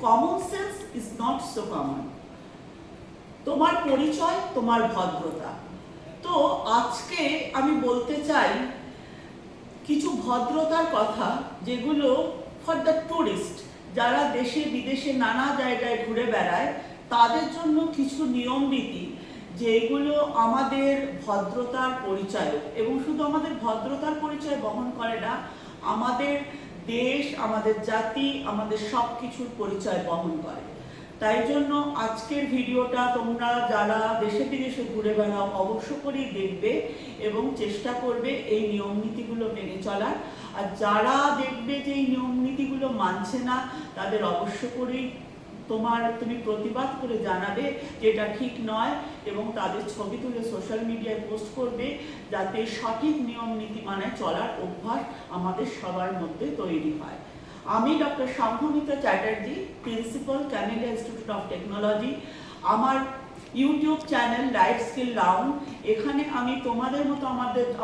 Common sense is not so common. তোমার পরিচয়, তোমার ভদ্রতা। তো আজকে আমি বলতে চাই কিছু ভদ্রতার কথা, যেগুলো ফর দ্য টুরিস্ট, যারা দেশে বিদেশে নানা জায়গায় ঘুরে বেড়ায় তাদের জন্য কিছু নিয়ম নীতি, যেগুলো আমাদের ভদ্রতার পরিচয়, এবং শুধু আমাদের ভদ্রতার পরিচয় বহন করে না, আমাদের দেশ, আমাদের জাতি, আমাদের সব কিছুর পরিচয় বহন করে। তাই জন্য আজকের ভিডিওটা তোমরা যারা দেশে বিদেশে ঘুরে বেড়াও অবশ্য করেই দেখবে এবং চেষ্টা করবে এই নিয়ম নীতিগুলো মেনে চলার। আর যারা দেখবে যে এই নিয়ম নীতিগুলো মানছে না, তাদের অবশ্য করেই তুমি প্রতিবাদ করে জানাবে যে এটা ঠিক নয়, এবং তাদের ছবি তুলে সোশ্যাল মিডিয়ায় পোস্ট করবে, যাতে সঠিক নিয়ম নীতি মানে চলার অভ্যাস আমাদের সবার মধ্যে তৈরি হয়। আমি doctor Shambhamita Chatterjee, principal, Camellia Institute of Technology. আমার YouTube channel life skill lounge, এখানে আমি তোমাদের মতো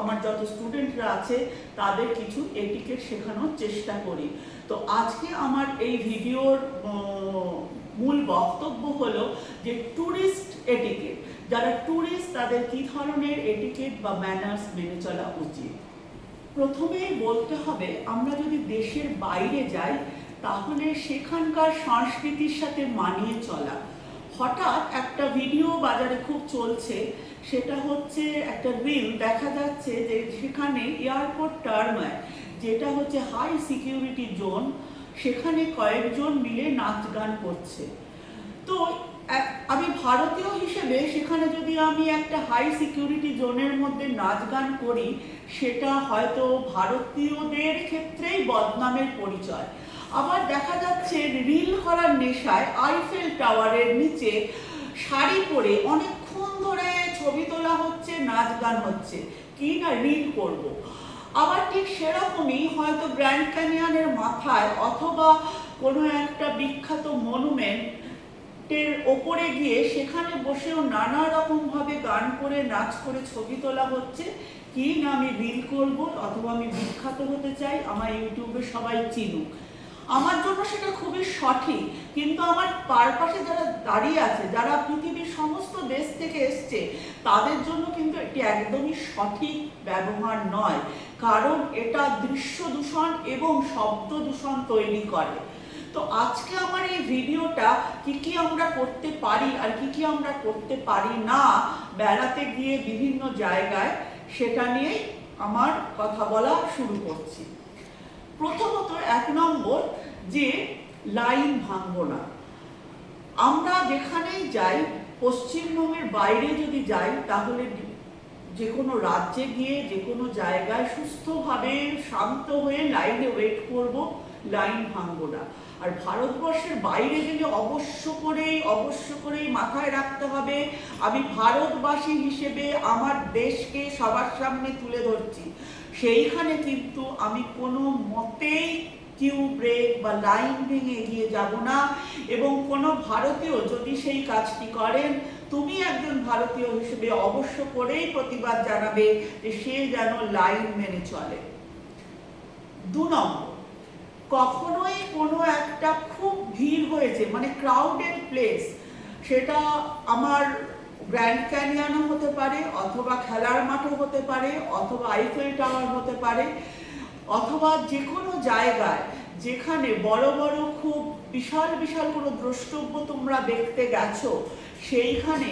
আমার যত স্টুডেন্টরা আছে তাদের কিছু এটিকেট শেখানোর চেষ্টা করি। তো আজকে আমার এই ভিডিওর মূল বক্তব্য হলো যে ট্যুরিস্ট এটিকেট, যারা ট্যুরিস্ট তাদের কী ধরনের এটিকেট বা ম্যানার্স মেনে চলা উচিত। প্রথমেই বলতে হবে, আমরা যদি দেশের বাইরে যাই তাহলে সেখানকার সংস্কৃতির সাথে মানিয়ে চলা। হঠাৎ একটা ভিডিও বাজারে খুব চলছে, সেটা হচ্ছে একটা রিল, দেখা যাচ্ছে যে সেখানে এয়ারপোর্ট টার্মিনাল, যেটা হচ্ছে হাই সিকিউরিটি জোন, সেখানে কয়েকজন মিলে নাচ গান করছে। তো আমি ভারতীয় হিসেবে সেখানে যদি আমি একটা হাই সিকিউরিটি জোনের মধ্যে নাচ গান করি, সেটা হয়তো ভারতীয়দের ক্ষেত্রেই বদনামের পরিচয়। আবার দেখা যাচ্ছে রিল করার নেশায় আইফেল টাওয়ারের নিচে শাড়ি পরে অনেকক্ষণ ধরে ছবি তোলা হচ্ছে, নাচ গান হচ্ছে, কি না রিল করব। আবার ঠিক সেরকমই হয়তো গ্র্যান্ড ক্যানিয়নের মাথায় অথবা কোনো একটা বিখ্যাত মনুমেন্টের ওপরে গিয়ে সেখানে বসেও নানা রকমভাবে গান করে, নাচ করে ছবি তোলা হচ্ছে, কি না আমি রিল করব অথবা আমি বিখ্যাত হতে চাই, আমার ইউটিউবে সবাই চিনুক। আমার জন্য সেটা খুবই সঠিক, কিন্তু আমার পারপাশে যারা দাঁড়িয়ে আছে, যারা পৃথিবীর সমস্ত দেশ থেকে এসছে, তাদের জন্য কিন্তু এটি একদমই সঠিক ব্যবহার নয়, কারণ এটা দৃশ্য দূষণ এবং শব্দ দূষণ তৈরি করে। তো আজকে আমার এই ভিডিওটা কি আমরা করতে পারি আর কি আমরা করতে পারি না বেড়াতে গিয়ে বিভিন্ন জায়গায়, সেটা নিয়েই আমার কথা বলা শুরু করছি। প্রথমত 1 নম্বর, যে লাইন ভাঙবো না। আমরা যেখানেই যাই, পশ্চিমবঙ্গের বাইরে যদি যাই, তাহলে যে কোনো রাজ্যে গিয়ে যে কোনো জায়গায় সুস্থভাবে শান্ত হয়ে লাইনে ওয়েট করব, লাইন ভাঙবো না। আর ভারতবর্ষের বাইরে গেলে অবশ্য করেই মাথায় রাখতে হবে, আমি ভারতবাসী হিসেবে আমার দেশকে সবার সামনে তুলে ধরছি। সেইখানে কিন্তু আমি কোনো মতেই কিউ ব্রেক বা লাইন ভেঙে এগিয়ে যাব না, এবং কোনো ভারতীয় যদি সেই কাজটি করেন, তুমি একজন ভারতীয় হিসেবে অবশ্য করেই প্রতিবাদ জানাবে যে সে যেন লাইন মেনে চলে। 2 নম্বর, কখনোই কোনো একটা খুব ভিড় হয়েছে, মানে ক্রাউডেড প্লেস, সেটা আমার গ্র্যান্ড ক্যানিয়নও হতে পারে, অথবা খেলার মাঠও হতে পারে, অথবা আইফেল টাওয়ার হতে পারে, অথবা যে কোনো জায়গায় যেখানে বড় বড় খুব বিশাল বিশাল কোনো দ্রষ্টব্য তোমরা দেখতে গেছো, সেইখানে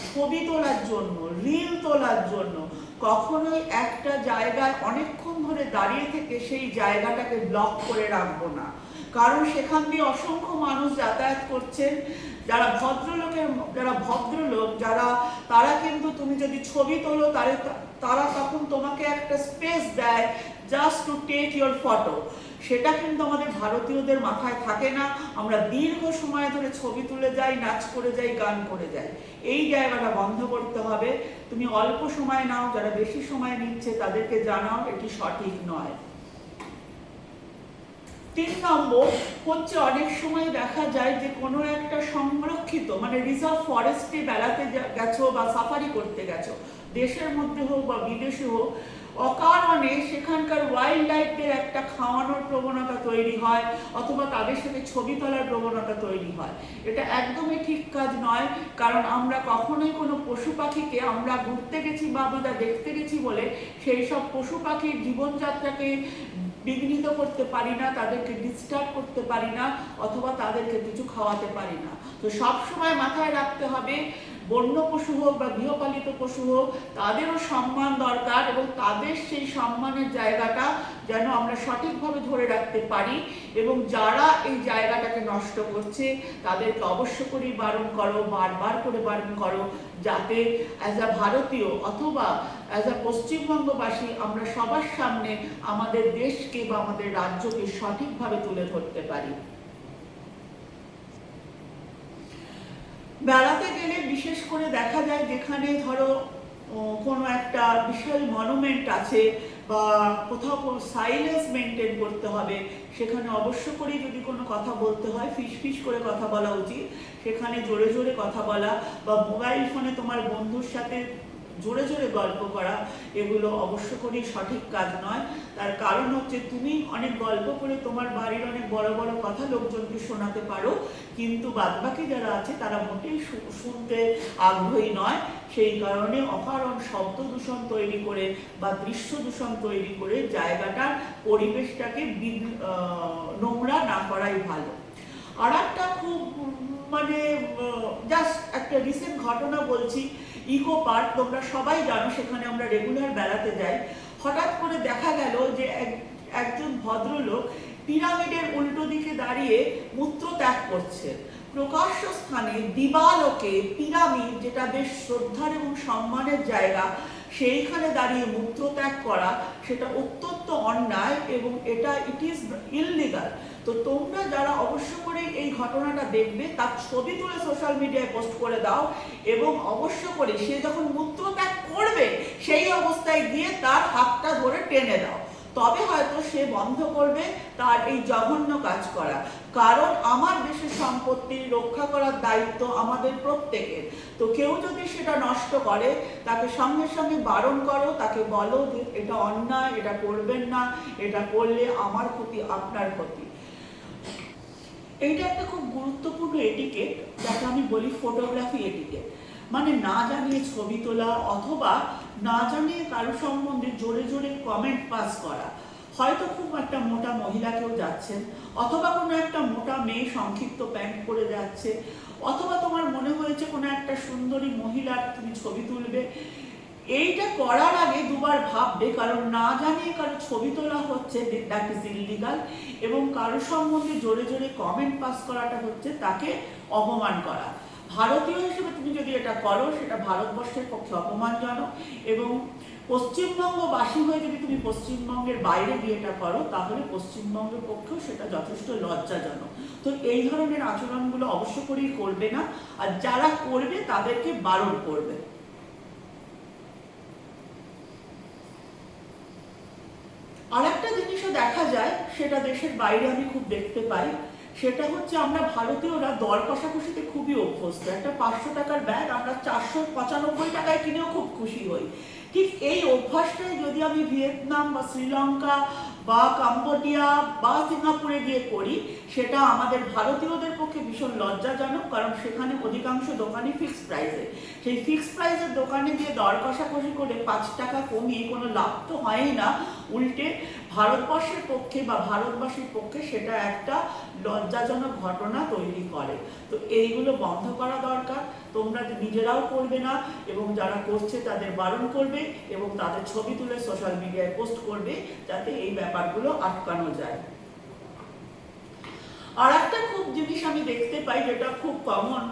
ছবি তোলার জন্য, রিল তোলার জন্য কখনোই একটা জায়গায় অনেকক্ষণ ধরে দাঁড়িয়ে থেকে সেই জায়গাটাকে ব্লক করে রাখবো না, কারণ সেখান দিয়ে অসংখ্য মানুষ যাতায়াত করছেন। যারা ভদ্রলোক তারা কিন্তু তুমি যদি ছবি তোলো, তারা তখন তোমাকে একটা স্পেস দেয় just to take your photo. সেটা কিন্তু আমাদের ভারতীয়দের মাথায় থাকে না। আমরা দীর্ঘ সময় ধরে ছবি তুলে যাই, নাচ করে যাই, গান করে যাই। এই জায়গাটা বন্ধ করতে হবে। তুমি অল্প সময় নাও, যারা বেশি সময় নিচ্ছে তাদেরকে জানাও এটি সঠিক নয়। 3 নম্বর হচ্ছে, অনেক সময় দেখা যায় যে কোনো একটা সংরক্ষিত মানে রিজার্ভ ফরেস্টে বেড়াতে গেছো বা সাফারি করতে গেছো, দেশের মধ্যে হোক বা বিদেশে হোক, অকারণে সেখানকার ওয়াইল্ড লাইফদের একটা খাওয়ানোর প্রবণতা তৈরি হয়, অথবা তাদের সাথে ছবি তোলার প্রবণতা তৈরি হয়। এটা একদমই ঠিক কাজ নয়, কারণ আমরা কখনোই কোনো পশু পাখিকে আমরা ঘুরতে গেছি বা আমরা দেখতে গেছি বলে সেই সব পশু পাখির জীবনযাত্রাকে বিঘ্নিত করতে পারি না, তাদেরকে ডিস্টার্ব করতে পারি না, অথবা তাদেরকে কিছু খাওয়াতে পারি না। তো সবসময় মাথায় রাখতে হবে, বন্য পশু হোক বা গৃহপালিত পশু হোক, তাদেরও সম্মান দরকার, এবং তাদের সেই সম্মানের জায়গাটা যেন আমরা সঠিকভাবে ধরে রাখতে পারি। এবং যারা এই জায়গাটাকে নষ্ট করছে তাদেরকে অবশ্য করেই বারণ করো, বারবার করে বারণ করো, যাতে অ্যাজ আ ভারতীয় অথবা অ্যাজ আ পশ্চিমবঙ্গবাসী আমরা সবার সামনে আমাদের দেশকে বা আমাদের রাজ্যকে সঠিকভাবে তুলে ধরতে পারি। বেড়াতে গেলে বিশেষ করে দেখা যায় যেখানে ধরো কোনো একটা বিশাল মনুমেন্ট আছে বা কোথাও কোনো সাইলেন্স মেনটেন করতে হবে, সেখানে অবশ্য করেই যদি কোনো কথা বলতে হয় ফিস ফিস করে কথা বলা উচিত। সেখানে জোরে জোরে কথা বলা বা মোবাইল ফোনে তোমার বন্ধুর সাথে জোরে জোরে গল্প করা, এগুলো অবশ্য করেই সঠিক কাজ নয়। তার কারণ হচ্ছে তুমি অনেক গল্প করে তোমার বাড়ির অনেক বড় বড় কথা লোকজনকে শোনাতে পারো, কিন্তু বাদবাকি যারা আছে তারা মোটেই শুনতে আগ্রহী নয়। সেই কারণে অকারণ শব্দ দূষণ তৈরি করে বা দৃশ্য দূষণ তৈরি করে জায়গাটার পরিবেশটাকে নোংরা না করাই ভালো। আর একটা খুব মানে জাস্ট একটা রিসেন্ট ঘটনা বলছি। ইকো পার্ক তোমরা সবাই জানো, সেখানে আমরা রেগুলার বেড়াতে যাই। হঠাৎ করে দেখা গেল যে একজন ভদ্রলোক পিরামিডের উল্টো দিকে দাঁড়িয়ে মূত্র ত্যাগ করছে প্রকাশ্য স্থানে, দিবালোকে। পিরামিড যেটা বেশ শ্রদ্ধার এবং সম্মানের জায়গা, সেইখানে দাঁড়িয়ে মূত্র ত্যাগ করা সেটা অত্যন্ত অন্যায়, এবং এটা ইট ইজ ইললিগাল। তো তোমরা যারা অবশ্য করে এই ঘটনাটা দেখবে তার ছবি তুলে সোশ্যাল মিডিয়ায় পোস্ট করে দাও, এবং অবশ্য করে সে যখন মূত্র ত্যাগ করবে সেই অবস্থায় গিয়ে তার হাতটা ধরে টেনে দাও, তবে হয়তো সে বন্ধ করবে তার এই জঘন্য কাজ করা। কারণ আমার দেশের সম্পত্তি রক্ষা করার দায়িত্ব আমাদের প্রত্যেকের। তো কেউ যদি সেটা নষ্ট করে তাকে সঙ্গে সঙ্গে বারণ করো, তাকে বলো যে এটা অন্যায়, এটা করবেন না, এটা করলে আমার ক্ষতি, আপনার ক্ষতি। এইটা একটা খুব গুরুত্বপূর্ণ এটিকেট, যাকে আমি বলি ফটোগ্রাফি এটিকেট। মানে না জানিয়ে ছবি তোলা, অথবা না জানিয়ে কারো সম্বন্ধে জোরে জোরে কমেন্ট পাস করা। হয়তো খুব একটা মোটা মহিলা কেউ যাচ্ছেন, অথবা কোনো একটা মোটা মেয়ে সংক্ষিপ্ত প্যান্ট পরে যাচ্ছে, অথবা তোমার মনে হয়েছে কোনো একটা সুন্দরী মহিলার তুমি ছবি তুলবে। এইটা করার আগে দুবার ভাববে, কারণ না জানিয়ে কারো ছবি তোলা হচ্ছে, দ্যাট ইজ ইললিগাল। এবং কারো সম্বন্ধে জোরে জোরে কমেন্ট পাস করাটা হচ্ছে তাকে অপমান করা। ভারতীয় হিসেবে তুমি যদি এটা করো সেটা ভারতবর্ষের পক্ষে অপমানজনক, এবং পশ্চিমবঙ্গবাসী হয়ে যদি তুমি পশ্চিমবঙ্গের বাইরে গিয়ে এটা করো তাহলে পশ্চিমবঙ্গের পক্ষেও সেটা যথেষ্ট লজ্জাজনক। তো এই ধরনের আচরণগুলো অবশ্য করেই করবে না, আর যারা করবে তাদেরকে বারণ করবে। আর একটা জিনিসও দেখা যায়, সেটা দেশের বাইরে আমি খুব দেখতে পাই, সেটা হচ্ছে আমরা ভারতীয়রা দর কষাকষিতে খুবই অভ্যস্ত। একটা 500 টাকার ব্যাগ আমরা 495 টাকায় কিনেও খুব খুশি হই। ঠিক এই অভ্যাসটাই যদি আমি ভিয়েতনাম বা শ্রীলঙ্কা বা কম্বোডিয়া বা সিঙ্গাপুরে গিয়ে করি, সেটা আমাদের ভারতীয়দের পক্ষে ভীষণ লজ্জাজনক, কারণ সেখানে অধিকাংশ দোকানই ফিক্সড প্রাইসে। সেই ফিক্সড প্রাইসের দোকানে গিয়ে দর কষাকষি করে 5 টাকা কমিয়ে কোনো লাভ তো হয়ই না, উল্টে ভারতবর্ষের পক্ষে বা ভারতবাসীর পক্ষে সেটা একটা লজ্জাজনক ঘটনা তৈরি করে। তো এইগুলো বন্ধ করা দরকার। তোমরা নিজেরাও করবে না, এবং যারা করছে তাদের বারণ করবে, এবং তাদের ছবি তুলে সোশ্যাল মিডিয়ায় পোস্ট করবে, যাতে এই ব্যাপারগুলো আটকানো যায়। আর একটা খুব জিনিস আমি দেখতে পাই, যেটা খুব কমন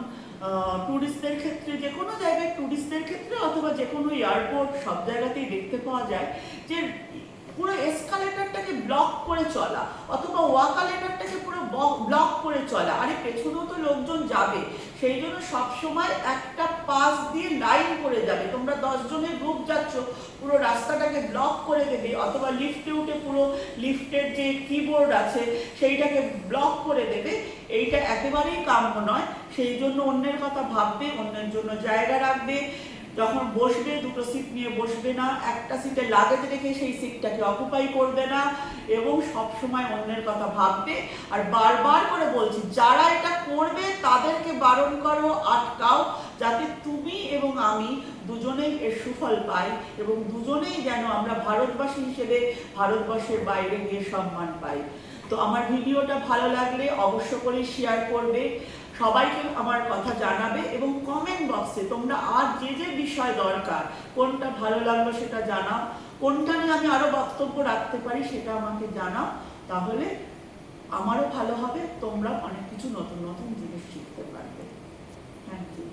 টুরিস্টদের ক্ষেত্রে, যে কোনো জায়গায় টুরিস্টদের ক্ষেত্রে অথবা যে কোনো এয়ারপোর্ট, সব জায়গাতেই দেখতে পাওয়া যায় যে পুরো এসকালেটরটাকে ব্লক করে চলা, অথবা ওয়াকালেটরটাকে পুরো ব্লক করে চলা। আরে পেছনেও তো লোকজন যাবে, সেই জন্য সবসময় একটা পাশ দিয়ে লাইন করে যাবে। তোমরা 10 জনের গ্রুপ যাচ্ছ, পুরো রাস্তাটাকে ব্লক করে দেবে, অথবা লিফটে উঠে পুরো লিফটের যে কিবোর্ড আছে সেইটাকে ব্লক করে দেবে। এইটা একেবারেই কাম্য নয়। সেই জন্য অন্যের কথা ভাববে, অন্যের জন্য জায়গা রাখবে, যখন বসবে দুটো সিট নিয়ে বসবে না, একটা সিটে লাগেজ রেখে সেই সিটটাকে অকুপাই করবে না, এবং সব সময় অন্যের কথা ভাববে। আর বারবার করে বলছি, যারা এটা করবে তাদেরকে বারণ করো, আটকাও, যাতে তুমি এবং আমি দুজনেই এর সুফল পাই, এবং দুজনেই যেন আমরা ভারতবাসী হিসেবে ভারতবর্ষের বাইরে গিয়ে সম্মান পাই। তো আমার ভিডিওটা ভালো লাগলে অবশ্য করে শেয়ার করবে, সবাইকে আমার কথা জানাবে, এবং কমেন্ট বক্সে তোমরা আর যে যে বিষয় দরকার, কোনটা ভালো লাগলো সেটা জানাও, কোনটা নিয়ে আমি আরো বক্তব্য রাখতে পারি সেটা আমাকে জানাও। তাহলে আমারও ভালো হবে, তোমরা অনেক কিছু নতুন নতুন জিনিস শিখতে পারবে। Thank you.